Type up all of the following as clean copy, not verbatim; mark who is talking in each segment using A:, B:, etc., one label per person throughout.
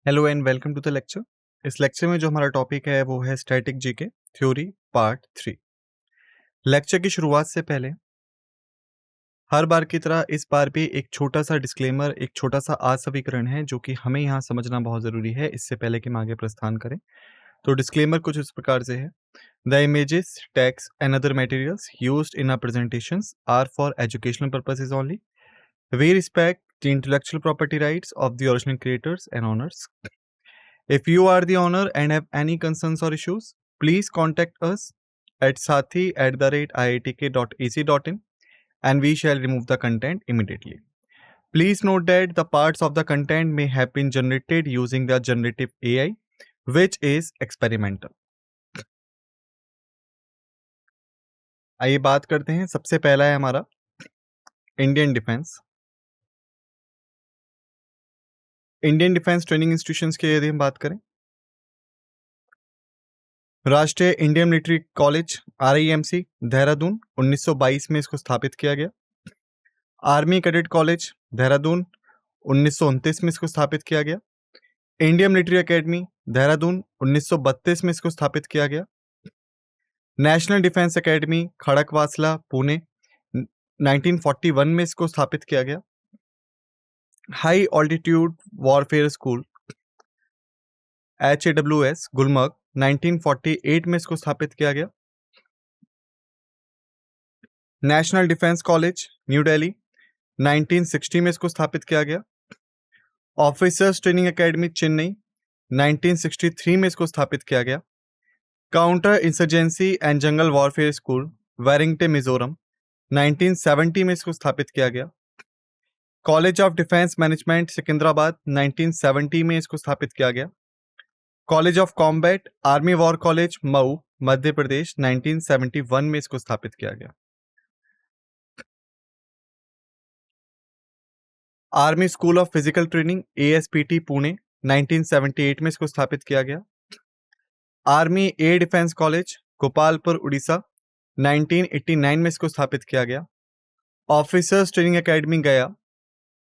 A: Hello and welcome to the lecture. इस lecture में जो हमारा टॉपिक है वो है static GK theory part 3। Lecture की शुरुआत से पहले हर बार की तरह इस बार भी एक छोटा सा डिस्क्लेमर, एक छोटा सा आसवीकरण है जो कि हमें यहाँ समझना बहुत ज़रूरी है इससे पहले कि हम आगे प्रस्थान करें। तो डिस्क्लेमर कुछ इस प्रकार से है। The images, text and other materials used in our presentations are for educational purposes only. We respect the intellectual property rights of the original creators and owners. If you are the owner and have any concerns or issues, please contact us at sathi@iitk.ac.in and we shall remove the content immediately. Please note that the parts of the content may have been generated using the generative AI, which is experimental. आइए बात करते हैं। सबसे पहला है हमारा Indian defence. Indian defence training institutions की यदि हम बात करें, राष्ट्रीय Indian military college RIMC Dehradun 1922 में इसको स्थापित किया गया। आर्मी कैडेट कॉलेज देहरादून 1929 में इसको स्थापित किया गया। इंडियन मिलिट्री एकेडमी देहरादून 1932 में इसको स्थापित किया गया। National defence academy Khadakwasla Pune 1941 में इसको स्थापित किया गया। High altitude warfare school HAWS Gulmarg 1948 में इसको स्थापित किया गया। National defence college new Delhi 1960 में इसको स्थापित किया गया। ऑफिसर्स ट्रेनिंग एकेडमी चेन्नई 1963 में इसको स्थापित किया गया। Counter insurgency and jungle warfare school Vairengte Mizoram 1970 में इसको स्थापित किया गया। College of defence management Secunderabad 1970 में इसको स्थापित किया गया। College of combat army war college Mhow Madhya Pradesh 1971 में इसको स्थापित किया गया। Army school of physical training ASPT Pune 1978 में इसको स्थापित किया गया। Army air defence college Gopalpur Orissa 1989 में इसको स्थापित किया गया। ऑफिसर्स ट्रेनिंग एकेडमी गया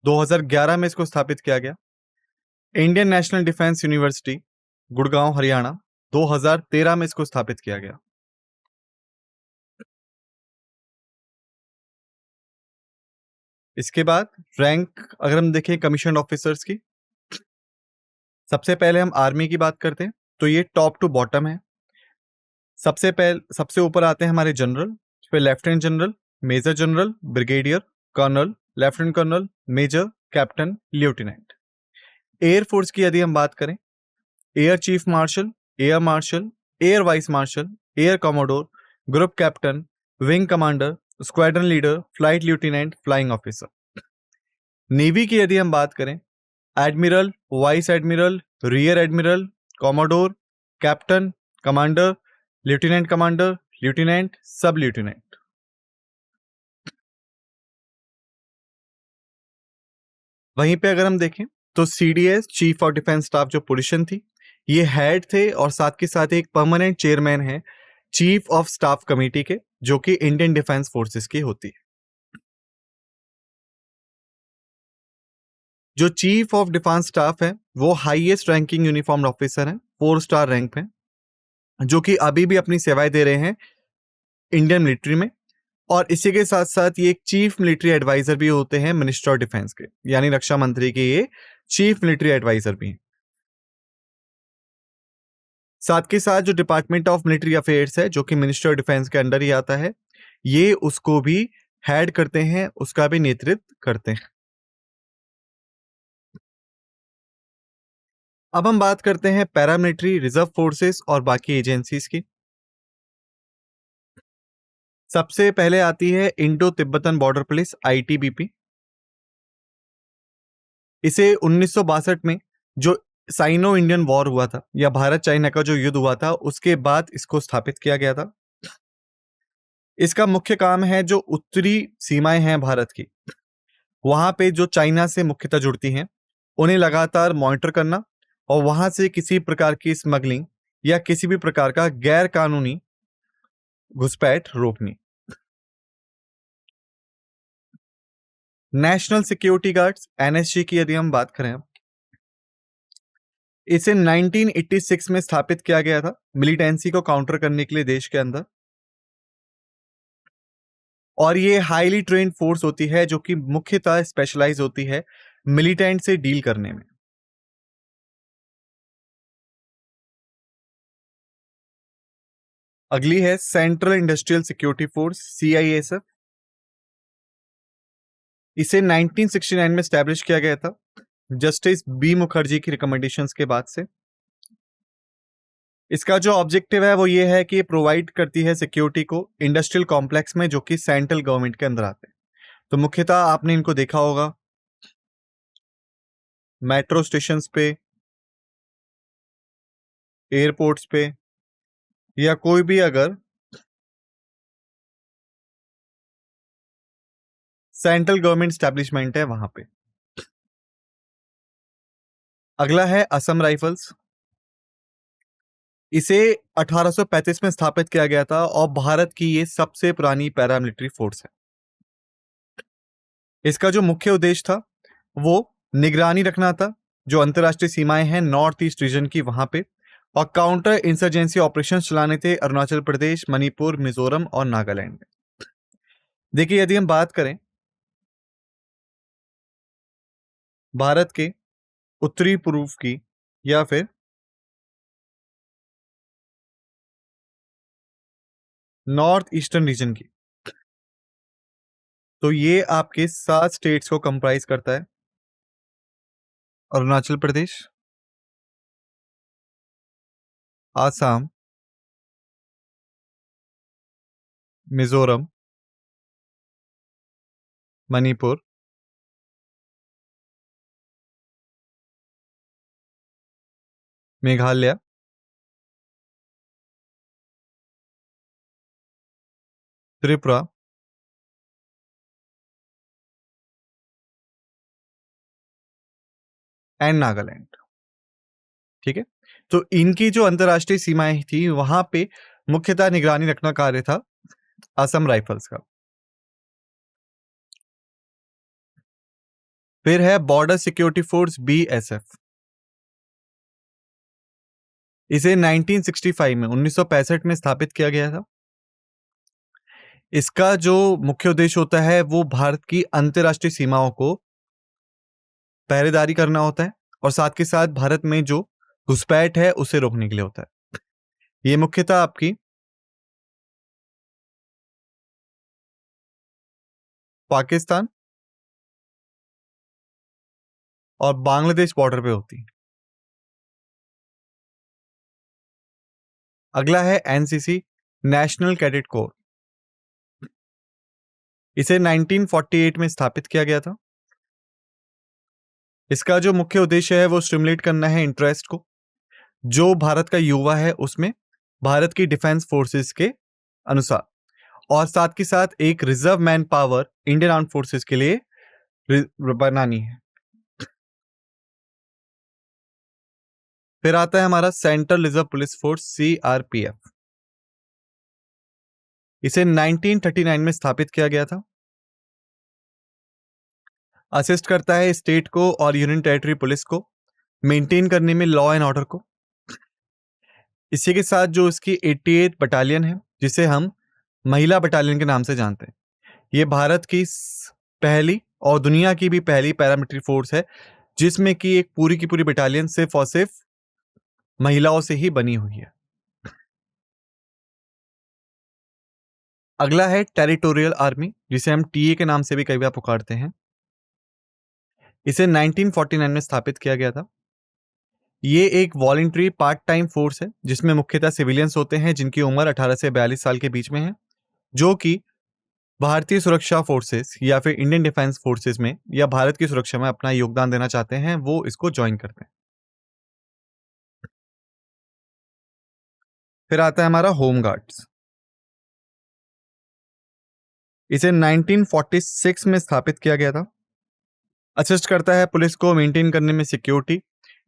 A: 2011 में इसको स्थापित किया गया। Indian national defence university Gurgaon Haryana 2013 में इसको स्थापित किया गया। इसके बाद रैंक अगर हम देखें कमीशन ऑफिसर्स की, सबसे पहले हम आर्मी की बात करते हैं तो ये टॉप टू बॉटम है। सबसे ऊपर आते हैं हमारे जनरल, फिर lieutenant general, major general, brigadier, colonel, lieutenant colonel, major, captain, lieutenant. Air force की यदि हम बात करें, air chief marshal, air vice marshal, air commodore, group captain, wing commander, squadron leader, flight lieutenant, flying officer. Navy की यदि हम बात करें, admiral, vice admiral, rear admiral, commodore, captain, commander, lieutenant commander, lieutenant, sub lieutenant. वहीं पे अगर हम देखें तो CDS chief of defence staff जो पोजीशन थी, ये हेड थे और साथ के साथ एक परमानेंट चेयरमैन है चीफ ऑफ स्टाफ कमेटी के, जो कि इंडियन डिफेंस फोर्सेस की होती है। जो चीफ ऑफ डिफेंस स्टाफ है वो हाईएस्ट रैंकिंग यूनिफॉर्म्ड ऑफिसर है, 4 स्टार रैंक पे, जो कि अभी भी अपनी सेवाएं दे रहे हैं इंडियन मिलिट्री में। और इसी के साथ साथ ये एक चीफ मिलिट्री एडवाइजर भी होते हैं मिनिस्टर ऑफ डिफेंस के, यानी रक्षा मंत्री के ये चीफ मिलिट्री एडवाइजर भी हैं। साथ के साथ जो डिपार्टमेंट ऑफ मिलिट्री अफेयर्स है, जो कि मिनिस्टर ऑफ डिफेंस के अंडर ही आता है, ये उसको भी हेड करते हैं, उसका भी नेतृत्व करते हैं। अब हम बात करते हैं पैरामिलिट्री, रिजर्व फोर्सेस और बाकी एजेंसीज की। सबसे पहले आती है Indo Tibetan border police ITBP। इसे 1962 में जो साइनो इंडियन वॉर हुआ था, या भारत चाइना का जो युद्ध हुआ था, उसके बाद इसको स्थापित किया गया था। इसका मुख्य काम है जो उत्तरी सीमाएं हैं भारत की, वहां पे जो चाइना से मुख्यतः जुड़ती हैं, उन्हें लगातार मॉनिटर करना और वहां से किसी प्रकार की स्मगलिंग या किसी भी प्रकार का गैर कानूनी घुसपैठ रोकनी। नेशनल सिक्योरिटी गार्ड्स NSG की यदि हम बात करें, इसे 1986 में स्थापित किया गया था मिलिटेंसी को काउंटर करने के लिए देश के अंदर। और ये हाईली ट्रेन्ड फोर्स होती है जो कि मुख्यतः स्पेशलाइज होती है मिलिटेंट से डील करने में। अगली है central industrial security force, CISF। इसे 1969 में स्टैब्लिश किया गया था जस्टिस बी मुखर्जी की रिकमेंडेशंस के बाद से। इसका जो ऑब्जेक्टिव है वो ये है कि प्रोवाइड करती है सिक्योरिटी को इंडस्ट्रियल कॉम्प्लेक्स में जो कि सेंट्रल गवर्नमेंट के अंदर आते हैं। तो मुख्यतः आपने इनको देखा होगा मेट्रो स्टेशंस पे, एयरपोर्ट्स पे, या कोई भी अगर सेंट्रल गवर्नमेंट स्टैब्लिशमेंट है वहां पे। अगला है असम राइफल्स। इसे 1835 में स्थापित किया गया था और भारत की ये सबसे पुरानी पैरामिलिट्री फोर्स है। इसका जो मुख्य उद्देश्य था वो निगरानी रखना था जो अंतर्राष्ट्रीय सीमाएं हैं नॉर्थ ईस्ट रीजन की वहां पे, और काउंटर इंसर्जेंसी ऑपरेशंस चलाने थे अरुणाचल प्रदेश, मणिपुर, मिजोरम और नागालैंड में। देखिए, यदि हम बात करें भारत के उत्तरी पूर्व की या फिर नॉर्थ ईस्टर्न रीजन की, तो ये आपके 7 स्टेट्स को कंप्राइज करता है। अरुणाचल प्रदेश, आसाम, मिजोरम, मणिपुर, मेघालय, त्रिपुरा, एंड नागालैंड। ठीक है, तो इनकी जो अंतर्राष्ट्रीय सीमाएं थी वहां पे मुख्यतः निगरानी रखना कार्य था असम राइफल्स का। फिर है बॉर्डर सिक्योरिटी फोर्स, BSF। इसे 1965 में 1965 में स्थापित किया गया था। इसका जो मुख्य उद्देश्य होता है वो भारत की अंतर्राष्ट्रीय सीमाओं को पहरेदारी करना होता है और साथ के साथ भारत में जो घुसपैठ है उसे रोकने के लिए होता है। ये मुख्यतः आपकी पाकिस्तान और बांग्लादेश बॉर्डर पे होती है। अगला है NCC, नेशनल कैडेट कोर। इसे 1948 में स्थापित किया गया था। इसका जो मुख्य उद्देश्य है वो स्टिमुलेट करना है इंटरेस्ट को जो भारत का युवा है उसमें भारत की डिफेंस फोर्सेस के अनुसार, और साथ के साथ एक reserve man power Indian arm forces के लिए बनानी है। फिर आता है हमारा central reserve police force, CRPF। इसे 1939 में स्थापित किया गया था। असिस्ट करता है स्टेट को और यूनियन टेरिटरी पुलिस को मेंटेन करने में लॉ एंड ऑर्डर को। इसी के साथ जो इसकी 88th बटालियन है जिसे हम महिला बटालियन के नाम से जानते हैं, ये भारत की पहली और दुनिया की भी पहली पैरामिलिट्री फोर्स है जिसमें कि एक पूरी की पूरी बटालियन सिर्फ और सिर्फ महिलाओं से ही बनी हुई है। अगला है टेरिटोरियल आर्मी, जिसे हम टीए के नाम से भी कई बार पुकारते हैं। इसे 1949 में स्थापित किया गया था। ये एक वॉलंटरी पार्ट टाइम फोर्स है जिसमें मुख्यतः सिविलियंस होते हैं जिनकी उम्र 18 से 42 साल के बीच में है, जो कि भारतीय सुरक्षा फोर्सेस या फिर इंडियन डिफेंस फोर्सेस में या भारत की सुरक्षा में अपना योगदान देना चाहते हैं, वो इसको ज्वाइन करते हैं। फिर आता है हमारा होम गार्ड्स। इसे 1946 में स्थापित किया गया था। असिस्ट करता है पुलिस को मेंटेन करने में सिक्योरिटी,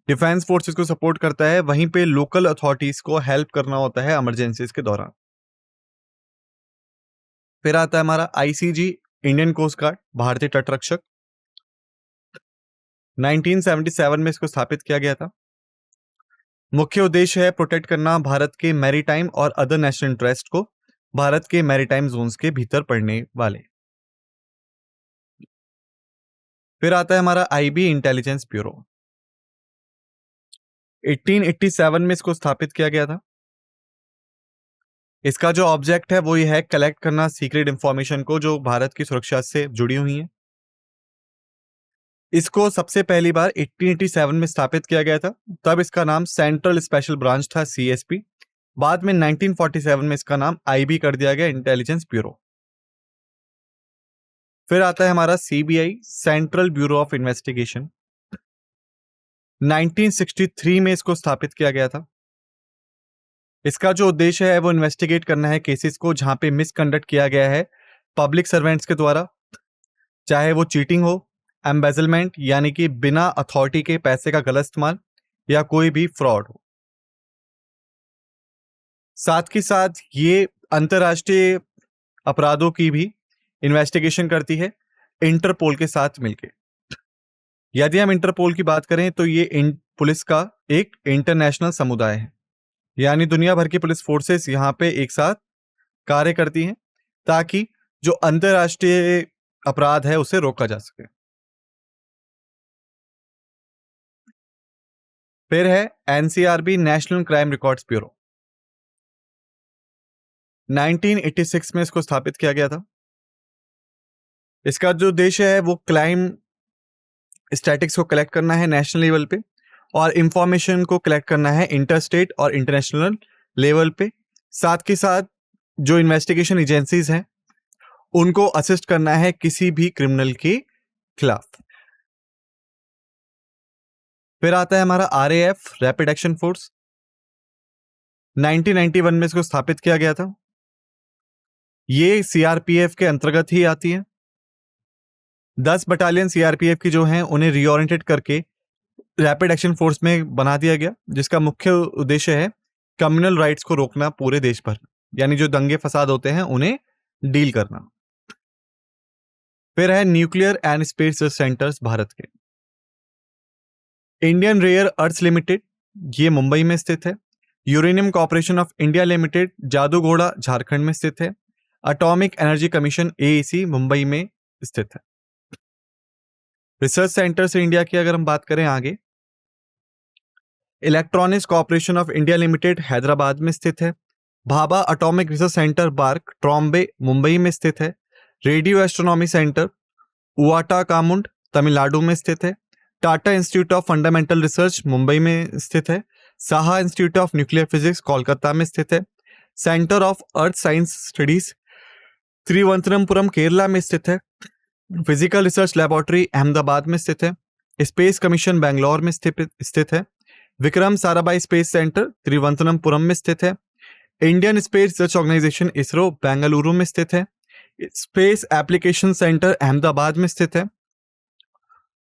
A: डिफेंस फोर्सेस को सपोर्ट करता है, वहीं पे लोकल अथॉरिटीज को हेल्प करना होता है इमरजेंसीज के दौरान। फिर आता है हमारा ICG, इंडियन कोस्ट गार्ड, भारतीय तट रक्षक। 1977 में इसको स्थापित किया गया था। मुख्य उद्देश्य है प्रोटेक्ट करना भारत के मैरीटाइम और अदर नेशनल इंटरेस्ट को भारत के मैरीटाइम जोन्स के भीतर पड़ने वाले। फिर आता है हमारा आईबी इंटेलिजेंस ब्यूरो। 1887 में इसको स्थापित किया गया था। इसका जो ऑब्जेक्ट है वो ये है कलेक्ट करना सीक्रेट इंफॉर्मेशन को जो भारत की सुरक्षा से जुड़ी हुई है। इसको सबसे पहली बार 1887 में स्थापित किया गया था। तब इसका नाम सेंट्रल स्पेशल ब्रांच था, सीएसपी। बाद में 1947 में इसका नाम आईबी कर दिया गया, इंटेलिजेंस ब्यूरो। फिर आता है हमारा CBI, central bureau of investigation. 1963 में इसको स्थापित किया गया था। इसका जो उद्देश्य है वो इन्वेस्टिगेट करना है केसेस को जहां पे मिसकंडक्ट किया गया है पब्लिक सर्वेंट्स के द्वारा, चाहे वो चीटिंग हो, एम्बेजलमेंट यानी कि बिना अथॉरिटी के पैसे का गलत इस्तेमाल, या कोई भी फ्रॉड हो। साथ ही साथ ये अंतरराष्ट्रीय अपराधों की भी इन्वेस्टिगेशन करती है इंटरपोल के साथ मिलकर। यदि हम इंटरपोल की बात करें तो ये पुलिस का एक इंटरनेशनल समुदाय है, यानी दुनिया भर की पुलिस फोर्सेस यहां पे एक साथ कार्य करती हैं ताकि जो अंतरराष्ट्रीय अपराध है उसे रोका जा सके। फिर है NCRB, national crime records bureau. 1986 में इसको स्थापित किया गया था। इसका जो उद्देश्य है वो क्राइम स्टैटिक्स को कलेक्ट करना है नेशनल लेवल पे, और इंफॉर्मेशन को कलेक्ट करना है इंटरस्टेट और इंटरनेशनल लेवल पे। साथ के साथ जो इन्वेस्टिगेशन एजेंसीज हैं उनको असिस्ट करना है किसी भी क्रिमिनल के खिलाफ। फिर आता है हमारा आरएएफ, रैपिड एक्शन फोर्स। 1991 में इसको स्थापित किया गया था। ये सीआरपीएफ के अंतर्गत ही आती है। 10 बटालियन सीआरपीएफ की जो हैं उन्हें रीओरिएंटेड करके रैपिड एक्शन फोर्स में बना दिया गया, जिसका मुख्य उद्देश्य है कम्युनल राइट्स को रोकना पूरे देश भर, यानी जो दंगे फसाद होते हैं उन्हें डील करना। फिर है nuclear and space research centres Bharat के। इंडियन रेयर अर्थ लिमिटेड, ये मुंबई में स्थित है। Uranium corporation of India limited, Jaduguda Jharkhand में स्थित है। Atomic energy commission AEC Mumbai में स्थित है। रिसर्च सेंटर्स इंडिया की अगर हम बात करें आगे, electronics corporation of India limited Hyderabad में स्थित है। Bhabha atomic research centre bark, Trombay Mumbai में स्थित है। रेडियो एस्ट्रोनॉमी सेंटर उवाटा कामुंड तमिलनाडु में स्थित है। Tata institute of fundamental research Mumbai में स्थित है। Saha institute of nuclear physics Kolkata में स्थित है। Centre of earth science studies Thiruvananthapuram Kerala में स्थित है। फिजिकल रिसर्च लैबोरेटरी अहमदाबाद में स्थित है। स्पेस कमीशन बेंगलोर में स्थित है। विक्रम साराभाई स्पेस सेंटर तिरुवनंतपुरम में स्थित है। Indian space research organisation ISRO Bengaluru में स्थित है। स्पेस एप्लीकेशन सेंटर अहमदाबाद में स्थित है।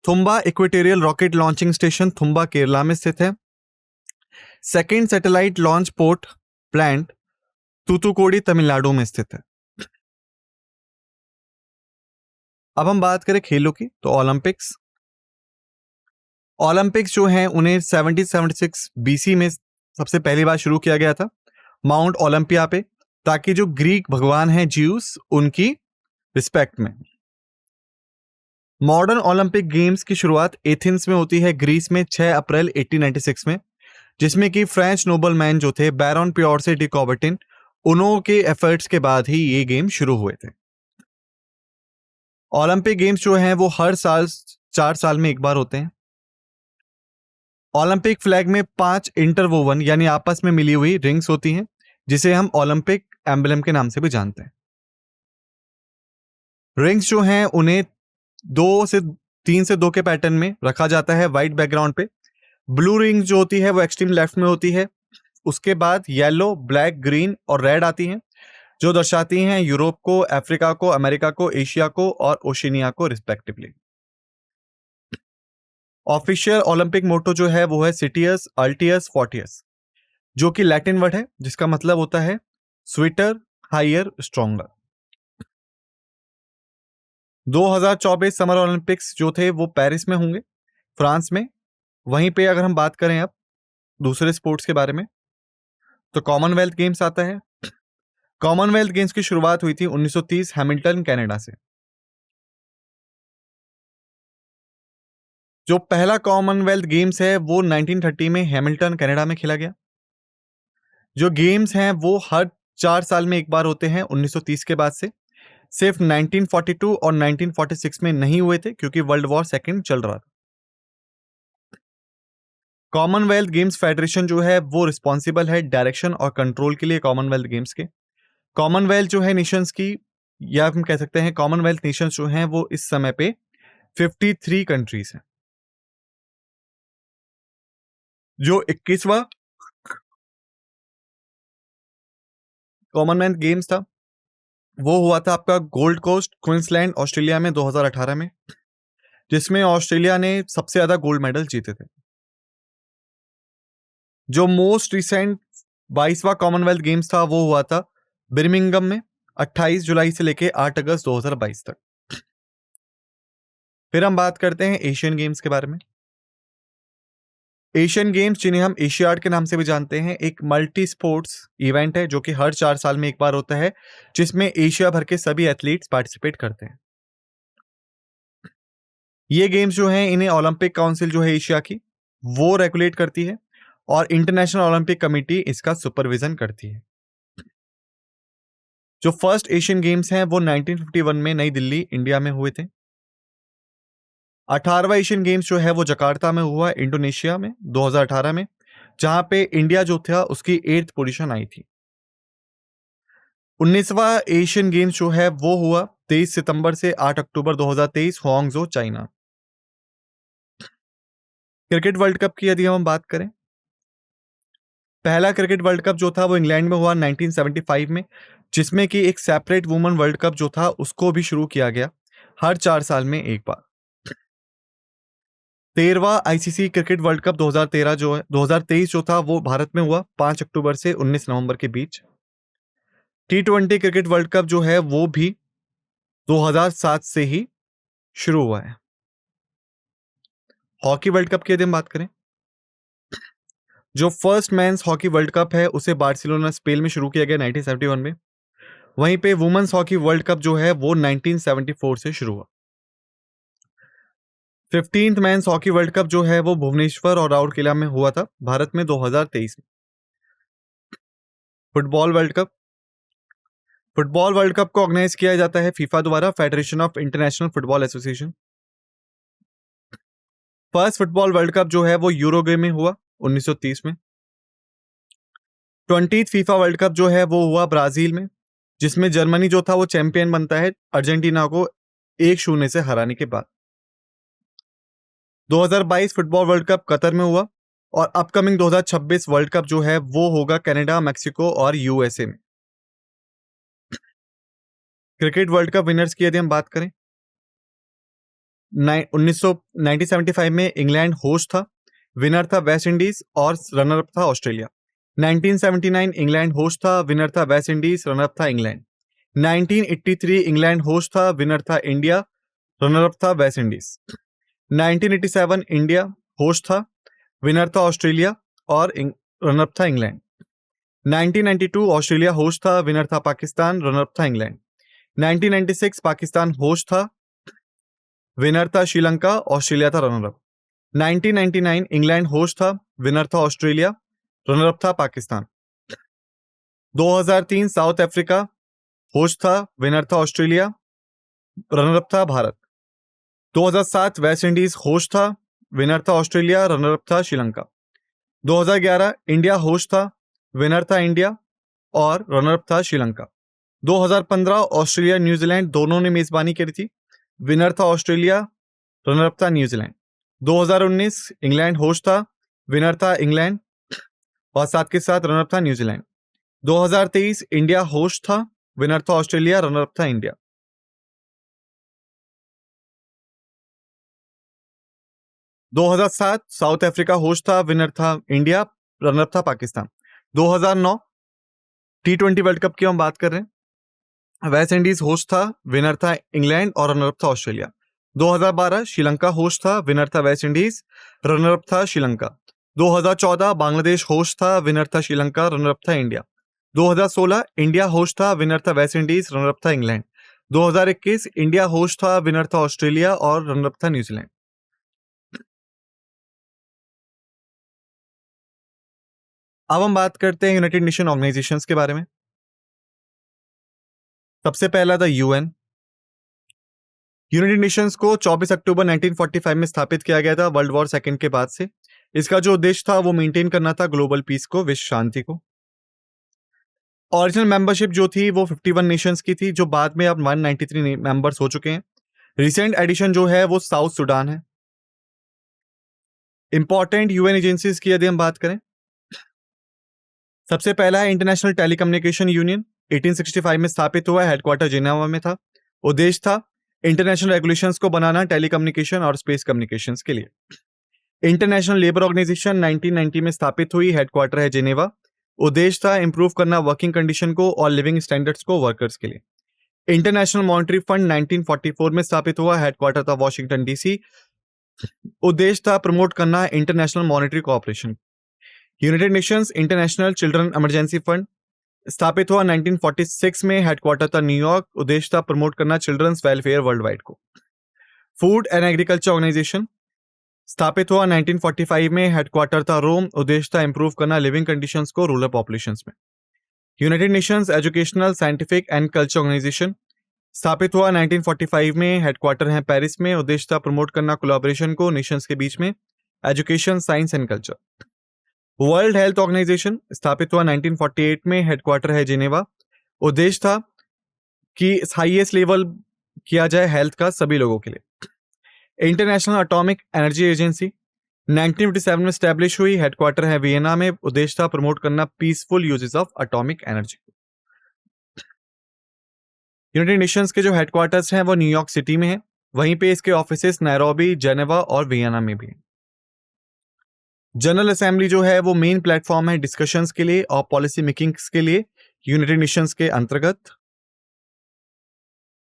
A: Thumba equatorial rocket launching station Thumba Kerala में स्थित है। Second satellite launch port plant Thoothukudi Tamil Nadu में स्थित है। अब हम बात करें खेलों की तो ओलंपिक्स जो हैं उन्हें 1776 बीसी में सबसे पहली बार शुरू किया गया था माउंट ओलंपिया पे, ताकि जो ग्रीक भगवान हैं ज्यूस उनकी रिस्पेक्ट में। मॉडर्न ओलंपिक गेम्स की शुरुआत एथेंस में होती है ग्रीस में 6 अप्रैल 1896 में, जिसमें कि फ्रेंच नोबल मैन जो थे बैरन प्योर से डी कॉबर्टिन, उन्हों के एफर्ट्स के बाद ही ये गेम शुरू हुए थे। ओलंपिक गेम्स जो हैं वो हर साल 4 साल में एक बार होते हैं। ओलंपिक फ्लैग में 5 इंटरवोवन यानी आपस में मिली हुई रिंग्स होती हैं, जिसे हम ओलंपिक एम्बलम के नाम से भी जानते हैं। रिंग्स जो हैं उन्हें 3 से 2 के पैटर्न में रखा जाता है व्हाइट बैकग्राउंड पे। ब्लू रिंग जो होती है वो एक्सट्रीम लेफ्ट में होती है। उसके बाद येलो, ब्लैक, ग्रीन और रेड आती हैं, जो दर्शाती हैं यूरोप को, अफ्रीका को, अमेरिका को, एशिया को और ओशिनिया को रिस्पेक्टिवली। ऑफिशियल ओलंपिक मोटो जो है वो है सिटियस अल्टियस फोर्टियस, जो कि लैटिन वर्ड है जिसका मतलब होता है swifter, higher, stronger. 2024 summer olympics जो थे वो पेरिस में होंगे, फ्रांस में। वहीं पे अगर हम बात करें अब दूसरे स्पोर्ट्स के बारे में, तो कॉमनवेल्थ गेम्स आता है। कॉमनवेल्थ गेम्स की शुरुआत हुई थी 1930 हैमिल्टन, कनाडा से। जो पहला कॉमनवेल्थ गेम्स है वो 1930 में हैमिल्टन, कनाडा में खेला गया। जो गेम्स हैं वो हर 4 साल में एक बार होते हैं 1930 के बाद से। सिर्फ 1942 और 1946 में नहीं हुए थे क्योंकि वर्ल्ड वॉर सेकेंड चल रहा था। कॉमनवेल्थ गेम्स फेडरेशन जो है वो रिस्पॉन्सिबल है डायरेक्शन और कंट्रोल के लिए कॉमनवेल्थ गेम्स के। कॉमनवेल्थ जो है नेशंस की, या हम कह सकते हैं कॉमनवेल्थ नेशंस जो हैं वो इस समय पे 53 कंट्रीज हैं। जो 21वां कॉमनवेल्थ गेम्स था वो हुआ था आपका गोल्ड कोस्ट, क्वींसलैंड, ऑस्ट्रेलिया में 2018 में, जिसमें ऑस्ट्रेलिया ने सबसे ज्यादा गोल्ड मेडल जीते थे। जो मोस्ट रिसेंट 22वां कॉमनवेल्थ गेम्स था वो हुआ था बर्मिंघम में 28 जुलाई से लेके 8 अगस्त 2022 तक। फिर हम बात करते हैं एशियन गेम्स के बारे में। एशियन गेम्स, जिन्हें हम एशियाड के नाम से भी जानते हैं, एक मल्टी स्पोर्ट्स इवेंट है जो कि हर 4 साल में एक बार होता है, जिसमें एशिया भर के सभी एथलीट्स पार्टिसिपेट करते हैं। ये गेम्स जो हैं इन्हें ओलंपिक काउंसिल जो है एशिया की वो रेगुलेट करती है और इंटरनेशनल ओलंपिक कमेटी इसका सुपरविजन करती है। जो फर्स्ट एशियन गेम्स हैं वो 1951 में नई दिल्ली, इंडिया में हुए थे। 18वां एशियन गेम्स जो है वो जकार्ता में हुआ, इंडोनेशिया में 2018 में, जहां पे इंडिया जो था उसकी 8th पोजीशन आई थी। 19वां एशियन गेम्स जो है वो हुआ 23 सितंबर से 8 अक्टूबर 2023, हांगझो, चाइना। क्रिकेट वर्ल्ड कप की यदि हम बात करें, पहला क्रिकेट वर्ल्ड कप जो था वो इंग्लैंड में हुआ 1975 में, जिसमें कि एक सेपरेट वुमेन वर्ल्ड कप जो था उसको भी शुरू किया गया हर 4 साल में एक बार। 13वां आईसीसी क्रिकेट वर्ल्ड कप 2013 जो है 2023 जो था वो भारत में हुआ 5 अक्टूबर से 19 नवंबर के बीच। T20 क्रिकेट वर्ल्ड कप जो है वो भी 2007 से ही शुरू हुआ है। हॉकी वर्ल्ड कप की यदि हम बात करें, जो first men's hockey world cup है उसे बार्सिलोना, स्पेन में शुरू किया गया 1971 में। वहीं पे वुमेन्स हॉकी वर्ल्ड कप जो है वो 1974 से शुरू हुआ। 15th men's hockey world cup जो है वो भुवनेश्वर और राउरकेला में हुआ था, भारत में 2023 में। Football world cup, football world cup को ऑर्गेनाइज किया जाता है फीफा द्वारा, federation of international football association. First football world cup जो है वो यूरोगे में हुआ 1930 में। 20th फीफा वर्ल्ड कप जो है वो हुआ ब्राजील में, जिसमें जर्मनी जो था वो चैंपियन बनता है अर्जेंटीना को 1-0 से हराने के बाद। 2022 फुटबॉल वर्ल्ड कप कतर में हुआ और अपकमिंग 2026 वर्ल्ड कप जो है वो होगा कनाडा, मैक्सिको और यूएसए में। क्रिकेट वर्ल्ड कप विनर्स की यदि हम बात करें, 1975 में इंग्लैंड होस्ट था, विनर था वेस्ट इंडीज और रनर अप था ऑस्ट्रेलिया। 1979 इंग्लैंड होस्ट था, विनर था वेस्ट इंडीज, रनर अप था इंग्लैंड। 1983 इंग्लैंड होस्ट था, विनर था इंडिया, रनर अप था वेस्ट इंडीज। 1987 इंडिया होस्ट था, विनर था ऑस्ट्रेलिया और रनर अप था इंग्लैंड। 1992 ऑस्ट्रेलिया होस्ट था, विनर था पाकिस्तान, रनर अप था इंग्लैंड। 1996 पाकिस्तान होस्ट था, विनर था श्रीलंका, ऑस्ट्रेलिया था रनर अप। 1999 इंग्लैंड होस्ट था, विनर था ऑस्ट्रेलिया, रनर अप था पाकिस्तान। 2003 साउथ अफ्रीका होस्ट था, विनर था ऑस्ट्रेलिया, रनर अप था भारत। 2007 वेस्ट इंडीज होस्ट था, विनर था ऑस्ट्रेलिया, रनर अप था श्रीलंका। 2011 इंडिया होस्ट था, विनर था इंडिया और रनर अप था श्रीलंका। 2015 ऑस्ट्रेलिया न्यूजीलैंड दोनों ने मेजबानी करी थी, विनर था ऑस्ट्रेलिया, रनर अप था न्यूजीलैंड। 2019 इंग्लैंड होस्ट था, विनर था इंग्लैंड और साथ के साथ रनर अप था न्यूजीलैंड। 2023 इंडिया होस्ट था, विनर था ऑस्ट्रेलिया, रनर अप था इंडिया। 2007 साउथ अफ्रीका होस्ट था, विनर था इंडिया, रनर अप था पाकिस्तान। 2009 T20 वर्ल्ड कप की हम बात कर रहे हैं, वेस्ट इंडीज होस्ट था, विनर था इंग्लैंड और रनर अप था ऑस्ट्रेलिया। 2012 श्रीलंका होस्ट था, विनर था वेस्ट इंडीज, रनर अप था श्रीलंका। 2014 बांग्लादेश होस्ट था, विनर था श्रीलंका, रनर अप था इंडिया। 2016 इंडिया होस्ट था, विनर था वेस्ट इंडीज, रनर अप था इंग्लैंड। 2021 इंडिया होस्ट था, विनर था ऑस्ट्रेलिया और रनर अप था न्यूजीलैंड। अब हम बात करते हैं यूनाइटेड नेशन ऑर्गेनाइजेशंस के बारे में। सबसे पहला था यूएन। यूनाइटेड नेशंस को 24 अक्टूबर 1945 में स्थापित किया गया था, वर्ल्ड वॉर सेकंड के बाद से। इसका जो उद्देश्य था वो मेंटेन करना था ग्लोबल पीस को, विश्व शांति को। ओरिजिनल मेंबरशिप जो थी वो 51 नेशंस की थी, जो बाद में अब 193 मेंबर्स हो चुके हैं। रिसेंट एडिशन जो है वो साउथ सुडान है। इंपॉर्टेंट यूएन एजेंसीज की यदि हम बात करें, सबसे पहला है इंटरनेशनल टेलीकम्युनिकेशन यूनियन। 1865 में स्थापित हुआ, हेडक्वार्टर जिनेवा में था। उद्देश्य था इंटरनेशनल रेगुलेशंस को बनाना टेलीकम्युनिकेशन और स्पेस कम्युनिकेशंस के लिए। इंटरनेशनल लेबर ऑर्गेनाइजेशन 1990 में स्थापित हुई, हेडक्वार्टर है जिनेवा। उद्देश्य था इंप्रूव करना वर्किंग कंडीशन को और लिविंग स्टैंडर्ड्स को वर्कर्स के लिए। इंटरनेशनल मॉनेटरी फंड 1944 में स्थापित हुआ, हेडक्वार्टर था वॉशिंगटन डीसी। उद्देश्य था प्रमोट करना international monetary cooperation. United Nations international children emergency fund स्थापित हुआ 1946 में, हेडक्वार्टर था न्यूयॉर्क। उद्देश्य था प्रमोट करना चिल्ड्रंस वेलफेयर वर्ल्ड वाइड को। फूड एंड एग्रीकल्चर ऑर्गेनाइजेशन स्थापित हुआ 1945 में, हेडक्वार्टर था रोम। उद्देश्य था इंप्रूव करना लिविंग कंडीशंस को रूरल पॉपुलेशंस में। United Nations educational scientific and culture organisation स्थापित हुआ 1945 में, हेडक्वार्टर है पेरिस में। उद्देश्य था प्रमोट करना कोलैबोरेशन को नेशंस के बीच में, education, science and culture. World health organisation स्थापित हुआ 1948 में, हेडक्वार्टर है जिनेवा। उद्देश्य था कि हाईएस्ट लेवल किया जाए हेल्थ का सभी लोगों के लिए। इंटरनेशनल एटॉमिक एनर्जी एजेंसी 1957 में स्टैब्लिश हुई, हेडक्वार्टर है वियना में। उद्देश्य था प्रमोट करना peaceful uses of atomic energy. United Nations के जो हेडक्वार्टर्स हैं वो न्यूयॉर्क सिटी में है, वहीं पे इसके ऑफिसेस नैरोबी, जेनेवा और वियना में भी हैं। जनरल असेंबली जो है वो मेन प्लेटफॉर्म है डिस्कशंस के लिए और पॉलिसी मेकिंग्स के लिए यूनाइटेड नेशंस के अंतर्गत।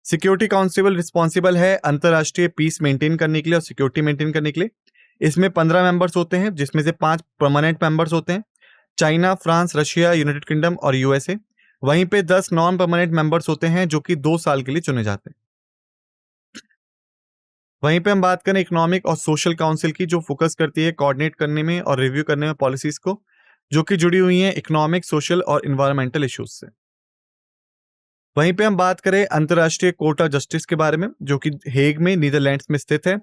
A: सिक्योरिटी काउंसिल रिस्पॉन्सिबल है अंतरराष्ट्रीय पीस मेंटेन करने के लिए और सिक्योरिटी मेंटेन करने के लिए। इसमें 15 मेंबर्स होते हैं, जिसमें से 5 परमानेंट मेंबर्स होते हैं, China, France, Russia, United kingdom और यूएसए। वहीं पे 10 नॉन परमानेंट मेंबर्स होते हैं जो कि 2 साल के लिए चुने जाते हैं। वहीं पे हम बात करें इकोनॉमिक और सोशल काउंसिल की, जो फोकस करती है कोऑर्डिनेट करने में और रिव्यू करने में पॉलिसीज को, जो कि जुड़ी हुई हैं इकोनॉमिक, सोशल और इन्वायरमेंटल इश्यूज से। वहीं पे हम बात करें अंतर्राष्ट्रीय कोर्ट ऑफ जस्टिस के बारे में, जो कि हेग में नीदरलैंड्स में स्थित है।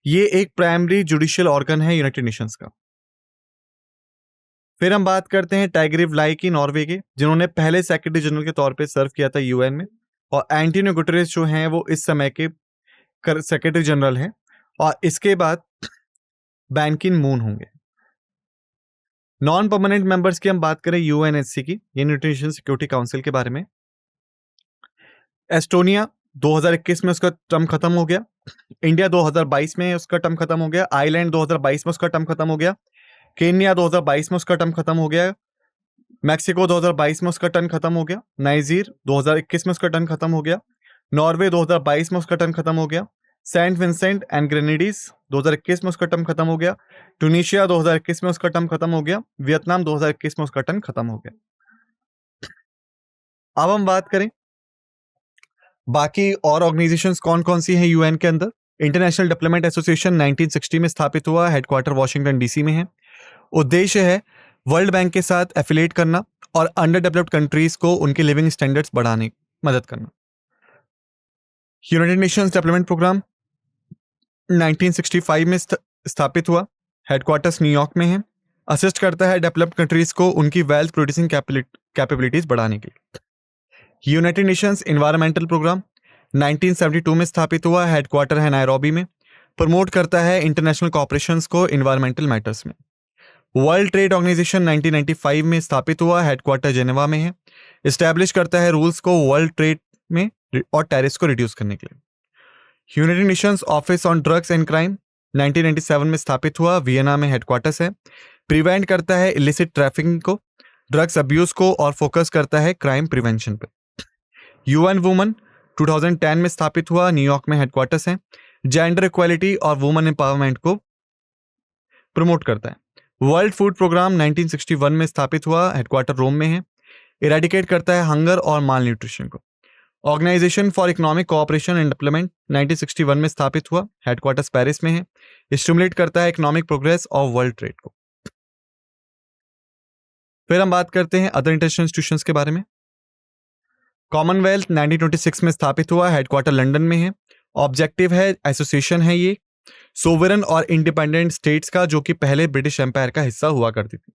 A: ये एक प्राइमरी जुडिशियल ऑर्गन है यूनाइटेड नेशंस का। फिर हम बात करते हैं टैगरिव लाई की, नॉर्वे के, जिन्होंने पहले सेक्रेटरी जनरल के तौर पे सर्व किया था यूएन में। और एंटोनियो गुटेरेस जो हैं वो इस समय के सेक्रेटरी जनरल हैं। और इसके बाद बैन की मून होंगे। नॉन परमानेंट मेंबर्स की हम बात करें यूएनएससी की, यूनाइटेड नेशन सिक्योरिटी काउंसिल के बारे में। एस्टोनिया 2021 में उसका टर्म खत्म हो गया। इंडिया 2022 में उसका टर्म खत्म हो गया। आयरलैंड 2022 में उसका टर्म खत्म हो गया। केन्या 2022 में उसका टर्म खत्म हो गया। मैक्सिको 2022 में उसका टर्म खत्म हो गया। नाइजीर 2021 में उसका टर्म खत्म हो गया। नॉर्वे 2022 में उसका टर्म खत्म हो गया। सेंट विंसेंट एंड ग्रेनेडीज 2021 में उसका टर्म खत्म हो गया। ट्यूनीशिया 2021 में उसका टर्म खत्म हो गया। वियतनाम 2021 में उसका टर्म खत्म हो गया। अब हम बात करें बाकी और ऑर्गेनाइजेशंस कौन कौन सी हैं यूएन के अंदर। इंटरनेशनल डेवलपमेंट एसोसिएशन 1960 में स्थापित हुआ, हेडक्वार्टर वॉशिंगटन डीसी में है। उद्देश्य है वर्ल्ड बैंक के साथ एफिलिएट करना और अंडर डेवलप्ड कंट्रीज को उनके लिविंग स्टैंडर्ड्स बढ़ाने की मदद करना। यूनाइटेड नेशंस डेवलपमेंट प्रोग्राम 1965 में स्थापित हुआ, हेडक्वार्टर्स न्यूयॉर्क में है। असिस्ट करता है डेवलप्ड कंट्रीज को उनकी वेल्थ प्रोड्यूसिंग कैपेबिलिटीज बढ़ाने के लिए। यूनाइटेड नेशंस एनवायरमेंटल प्रोग्राम 1972 में स्थापित हुआ, हेडक्वार्टर है नायरोबी में। प्रमोट करता है इंटरनेशनल कॉपरेशंस को एनवायरमेंटल मैटर्स में। वर्ल्ड ट्रेड ऑर्गेनाइजेशन 1995 में स्थापित हुआ, हेडक्वार्टर जेनेवा में है। एस्टैब्लिश करता है रूल्स को वर्ल्ड ट्रेड में और टैरिफ्स को रिड्यूस करने के लिए। United Nations office on drugs and crime 1997 में स्थापित हुआ, वियना में हेडक्वार्टर्स है। प्रिवेंट करता है इलिसिट ट्रैफिकिंग को, ड्रग्स अब्यूज को और फोकस करता है क्राइम प्रिवेंशन पर। यूएन वुमन 2010 में स्थापित हुआ, न्यूयॉर्क में हेडक्वार्टर्स है। जेंडर इक्वालिटी और वुमन एम्पावरमेंट को प्रमोट करता है। वर्ल्ड फूड प्रोग्राम 1961 में स्थापित हुआ, हेडक्वार्टर रोम में है। इरेडिकेट करता है हंगर और माल न्यूट्रिशन को। Organisation for economic cooperation and development 1961 में स्थापित हुआ, हेडक्वार्टर्स पेरिस में है। स्टिमुलेट करता है इकोनॉमिक प्रोग्रेस और वर्ल्ड ट्रेड को। फिर हम बात करते हैं अदर इंटरनेशनल इंस्टीट्यूशंस के बारे में। कॉमनवेल्थ 1926 में स्थापित हुआ, हेडक्वार्टर लंदन में है। ऑब्जेक्टिव है, एसोसिएशन है ये सोवरन और इंडिपेंडेंट स्टेट्स का, जो कि पहले ब्रिटिश एम्पायर का हिस्सा हुआ करती थी।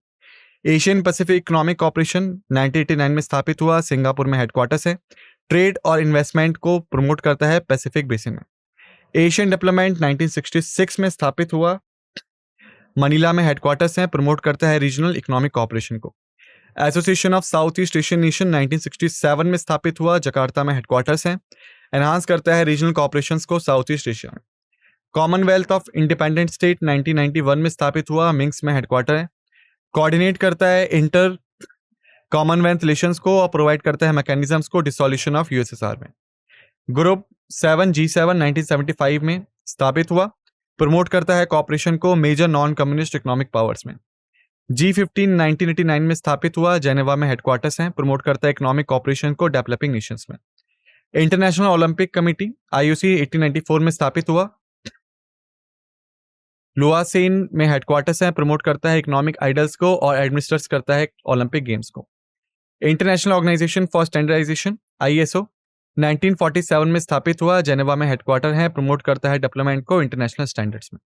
A: एशियन पैसिफिक इकोनॉमिक कॉर्पोरेशन 1989 में स्थापित हुआ, सिंगापुर में हेडक्वार्टर्स है। ट्रेड और इन्वेस्टमेंट को प्रमोट करता है पैसिफिक बेसिन में। एशियन डेवलपमेंट 1966 में स्थापित हुआ, मनीला में हेडक्वार्टर्स हैं, प्रमोट करता है रीजनल इकोनॉमिक कॉर्पोरेशन को। Association of south east Asian nation 1967 में स्थापित हुआ, जकार्ता में हेडक्वार्टर्स हैं, एनहांस करता है रीजनल कॉर्पोरेशंस को साउथ ईस्ट एशिया में। कॉमनवेल्थ ऑफ इंडिपेंडेंट स्टेट 1991 में स्थापित हुआ, मिंक्स में हेडक्वार्टर है। कोऑर्डिनेट करता है इंटर कॉमनवेल्थ रिलेशंस को और प्रोवाइड करता है मैकेनिज्म्स को डिसोल्यूशन ऑफ यूएसएसआर में। ग्रुप 7 G7 1975 में स्थापित हुआ, प्रमोट करता है कॉपरेशन को major non communist economic powers में। G15 1989 में स्थापित हुआ, जेनेवा में हेडक्वार्टर्स हैं, प्रमोट करता है इकोनॉमिक कॉपरेशन को डेवलपिंग नेशंस में। इंटरनेशनल ओलंपिक कमेटी IOC 1894 में स्थापित हुआ, लुआसेन में हेडक्वार्टर्स हैं, प्रमोट करता है इकोनॉमिक आइडल्स को और एडमिनिस्ट्रेट करता है ओलंपिक गेम्स को। International organisation for standardisation ISO 1947 में स्थापित हुआ, जेनेवा में हेडक्वार्टर है, प्रमोट करता है डेवलपमेंट को इंटरनेशनल स्टैंडर्ड्स में।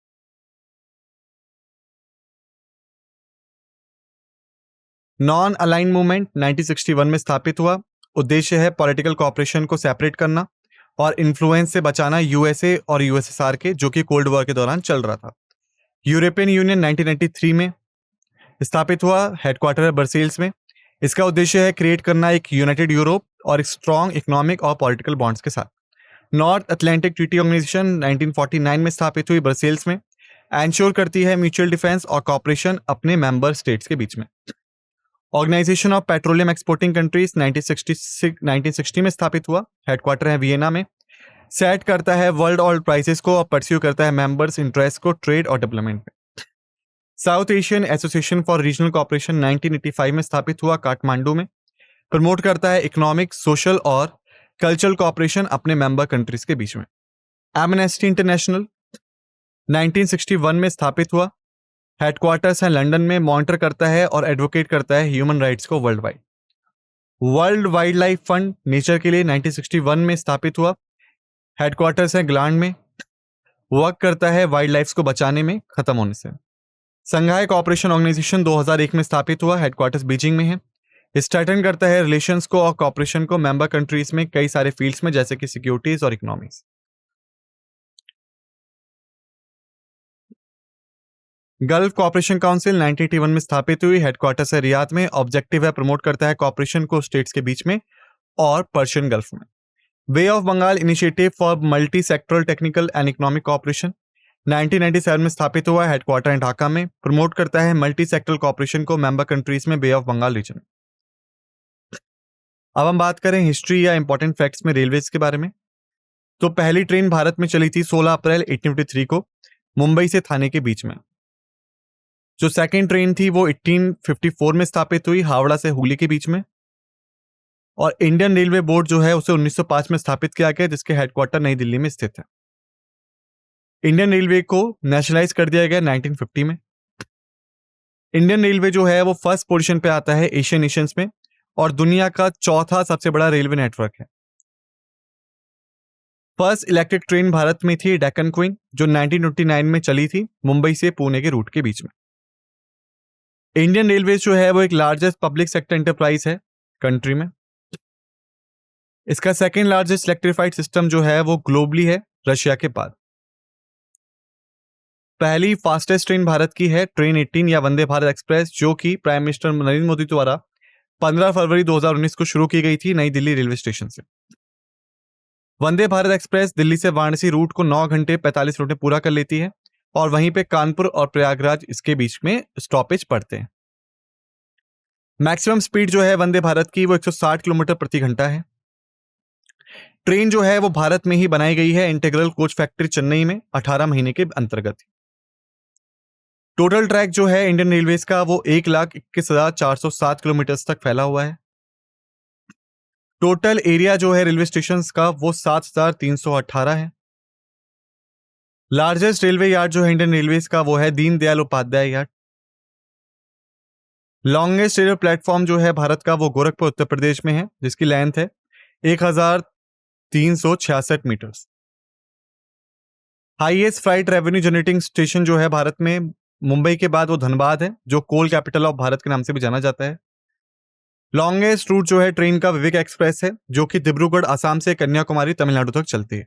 A: नॉन अलाइन मूवमेंट 1961 में स्थापित हुआ, उद्देश्य है पॉलिटिकल कॉपरेशन को सेपरेट करना और इन्फ्लुएंस से बचाना यूएसए और यूएसएसआर के, जो कि कोल्ड वॉर के दौरान चल रहा था। यूरोपियन यूनियन 1993 में स्थापित हुआ, हेडक्वार्टर है ब्रसेल्स में। इसका उद्देश्य है क्रिएट करना एक यूनाइटेड यूरोप और एक स्ट्रॉन्ग इकोनॉमिक और पॉलिटिकल बॉन्ड्स के साथ। नॉर्थ अटलांटिक ट्रीटी ऑर्गेनाइजेशन 1949 में स्थापित हुई, ब्रसेल्स में। एंश्योर करती है म्यूचुअल डिफेंस और कॉपरेशन अपने मेंबर स्टेट्स के बीच में। Organisation of petroleum exporting countries 1960 में स्थापित हुआ, हेडक्वार्टर है वियना में। सेट करता है वर्ल्ड ऑयल प्राइसेस को और परस्यू करता है मेंबर्स इंटरेस्ट को ट्रेड और डेवलपमेंट में। South Asian association for regional cooperation 1985 में स्थापित हुआ, काठमांडू में। प्रमोट करता है इकोनॉमिक, सोशल और कल्चरल कॉपरेशन अपने मेंबर कंट्रीज के बीच में। एमनेस्टी इंटरनेशनल 1961 में स्थापित हुआ, हेडक्वार्टर्स है लंदन में, मॉनिटर करता है और एडवोकेट करता है ह्यूमन राइट्स को world wide. World wild life fund nature के लिए 1961 में स्थापित हुआ, हेडक्वार्टर्स है ग्लांड में, वर्क करता है वाइल्ड लाइफ को बचाने में खत्म होने से। संघाई कॉपरेशन ऑर्गेनाइजेशन 2001 में स्थापित हुआ, हेडक्वार्टर्स बीजिंग में है। स्ट्रेटन करता है रिलेशंस को और कॉपरेशन को मेंबर कंट्रीज में कई सारे फील्ड्स में, जैसे कि सिक्योरिटीज और इकोनॉमिक्स। गल्फ कॉपरेशन काउंसिल 1981 में स्थापित हुई, हेडक्वार्टर्स है रियाद में। ऑब्जेक्टिव है प्रमोट करता है कॉपरेशन को स्टेट्स के बीच में और पर्शियन गल्फ में। Bay of Bengal initiative for multi sectoral technical and economic cooperation 1997 में स्थापित हुआ, हेडक्वार्टर है ढाका में। प्रमोट करता है मल्टी सेक्टरल कॉपरेशन को मेंबर कंट्रीज में बे ऑफ बंगाल रीजन। अब हम बात करें हिस्ट्री या इंपॉर्टेंट फैक्ट्स में रेलवेज के बारे में, तो पहली ट्रेन भारत में चली थी 16 अप्रैल 1853 को, मुंबई से थाने के बीच में। जो सेकेंड ट्रेन थी वो 1854 में स्थापित हुई, हावड़ा से हुगली के बीच में। और इंडियन रेलवे बोर्ड जो है उसे 1905 में स्थापित किया गया, जिसके हेडक्वार्टर नई दिल्ली में स्थित है। इंडियन रेलवे को नेशनलाइज कर दिया गया 1950 में। इंडियन रेलवे जो है वो फर्स्ट पोजीशन पे आता है एशियन नेशंस में और दुनिया का चौथा सबसे बड़ा रेलवे नेटवर्क है। फर्स्ट इलेक्ट्रिक ट्रेन भारत में थी डेक्कन क्वीन, जो 1929 में चली थी मुंबई से पुणे के रूट के बीच में। इंडियन रेलवे जो है वो एक लार्जेस्ट पब्लिक सेक्टर एंटरप्राइज है कंट्री में। इसका सेकेंड लार्जेस्ट इलेक्ट्रिफाइड सिस्टम जो है वो ग्लोबली है, रशिया के बाद। पहली फास्टेस्ट ट्रेन भारत की है ट्रेन 18 या वंदे भारत एक्सप्रेस, जो कि प्राइम मिनिस्टर नरेंद्र मोदी द्वारा 15 फरवरी 2019 को शुरू की गई थी नई दिल्ली रेलवे स्टेशन से। वंदे भारत एक्सप्रेस दिल्ली से वाराणसी रूट को 9 घंटे 45 मिनट में पूरा कर लेती है और वहीं पे कानपुर और प्रयागराज इसके बीच में स्टॉपेज पड़ते हैं। मैक्सिमम स्पीड जो है वंदे भारत की वो 160 किलोमीटर प्रति घंटा है। ट्रेन जो है वो भारत में ही बनाई गई है, इंटीग्रल कोच फैक्ट्री चेन्नई में 18 महीने के अंतर्गत। टोटल ट्रैक जो है इंडियन रेलवेज का वो 1,21,407 किलोमीटर तक फैला हुआ है। टोटल एरिया जो है रेलवे स्टेशन का वो 7,318 है। लार्जेस्ट रेलवे यार्ड जो है इंडियन रेलवेज का वो है Deendayal Upadhyay yard. Longest railway platform जो है भारत का वो गोरखपुर उत्तर प्रदेश में है, जिसकी लेंथ है 1,366 metre. Highest freight revenue generating station जो है भारत में मुंबई के बाद वो धनबाद है, जो कोल कैपिटल ऑफ भारत के नाम से भी जाना जाता है। लॉन्गेस्ट रूट जो है ट्रेन का विवेक एक्सप्रेस है, जो कि डिब्रूगढ़ असम से कन्याकुमारी तमिलनाडु तक चलती है।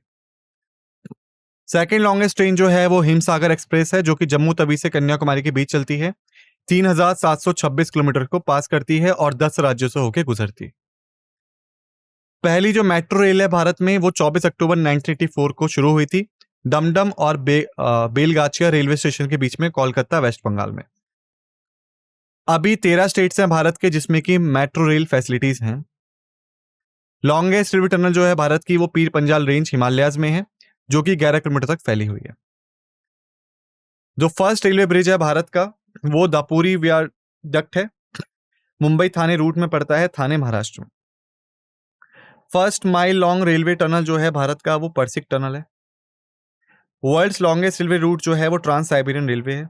A: सेकेंड लॉन्गेस्ट ट्रेन जो है वो हिमसागर एक्सप्रेस है, जो कि जम्मू तवी से कन्याकुमारी के बीच चलती है, 3,726 किलोमीटर को पास करती है और 10 राज्यों से होकर गुजरती है। पहली जो मेट्रो रेल है भारत में वो 24 अक्टूबर 1984 को शुरू हुई थी, डमडम और बेलगाचिया रेलवे स्टेशन के बीच में, कोलकाता वेस्ट बंगाल में। अभी 13 स्टेट्स हैं भारत के जिसमें कि मेट्रो रेल फैसिलिटीज हैं। लॉन्गेस्ट रेलवे टनल जो है भारत की वो पीर पंजाल रेंज हिमालयाज में है, जो कि 11 किलोमीटर तक फैली हुई है। जो फर्स्ट रेलवे ब्रिज है भारत का वो दापुरी वियाडक्ट है, मुंबई थाने रूट में पड़ता है, थाने महाराष्ट्र में। First mile long railway tunnel जो है भारत का वो परसिक टनल है। वर्ल्ड्स लॉन्गेस्ट रेलवे रूट जो है वो ट्रांस साइबेरियन रेलवे है।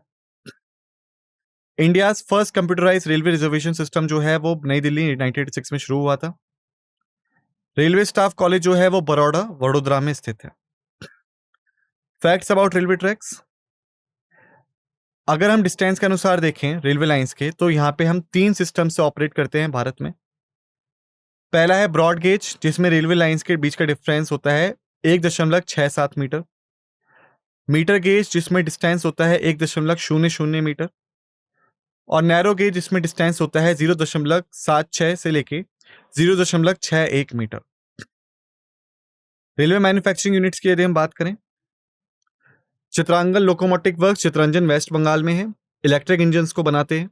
A: India first computerise railway reservation system जो है वो नई दिल्ली 1986 में शुरू हुआ था। रेलवे स्टाफ कॉलेज जो है वो बड़ौदा वडोदरा में स्थित है। Facts about railway tracks. अगर हम डिस्टेंस के अनुसार देखें रेलवे लाइंस के, तो यहाँ पे हम 3 सिस्टम से ऑपरेट करते हैं भारत में। पहला है ब्रॉड गेज, जिसमें रेलवे लाइंस के बीच का डिफरेंस होता है 1.67 मीटर। मीटर गेज, जिसमें डिस्टेंस होता है 1.00 मीटर। और नैरो गेज, जिसमें डिस्टेंस होता है 0.76 से लेके 0.61 मीटर। रेलवे मैन्युफैक्चरिंग यूनिट्स की यदि हम बात करें, Chittaranjan locomotive works Chittaranjan west Bengal में है, इलेक्ट्रिक इंजन को बनाते हैं।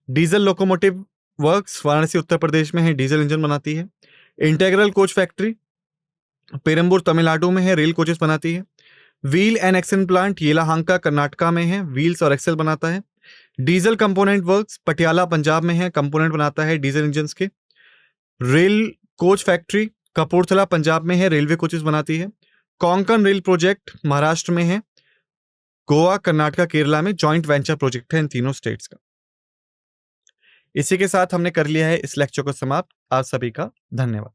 A: Diesel locomotive works Varanasi Uttar Pradesh में है, डीजल इंजन बनाती है। Integral coach factory Perambur Tamil Nadu में है, रेल कोचेस बनाती है। Wheel and axle plant Yelahanka Karnataka में है, व्हील्स और एक्सल बनाता है। Diesel component works Patiala Punjab में है, कंपोनेंट बनाता है डीजल इंजन के। Rail coach factory Kapurthala Punjab में है, रेलवे कोचेस बनाती है। कोंकण रेल प्रोजेक्ट महाराष्ट्र में है, गोवा कर्नाटका केरला में जॉइंट वेंचर प्रोजेक्ट है इन तीनों स्टेट्स का। इसी के साथ हमने कर लिया है इस लेक्चर को समाप्त। आप सभी का धन्यवाद।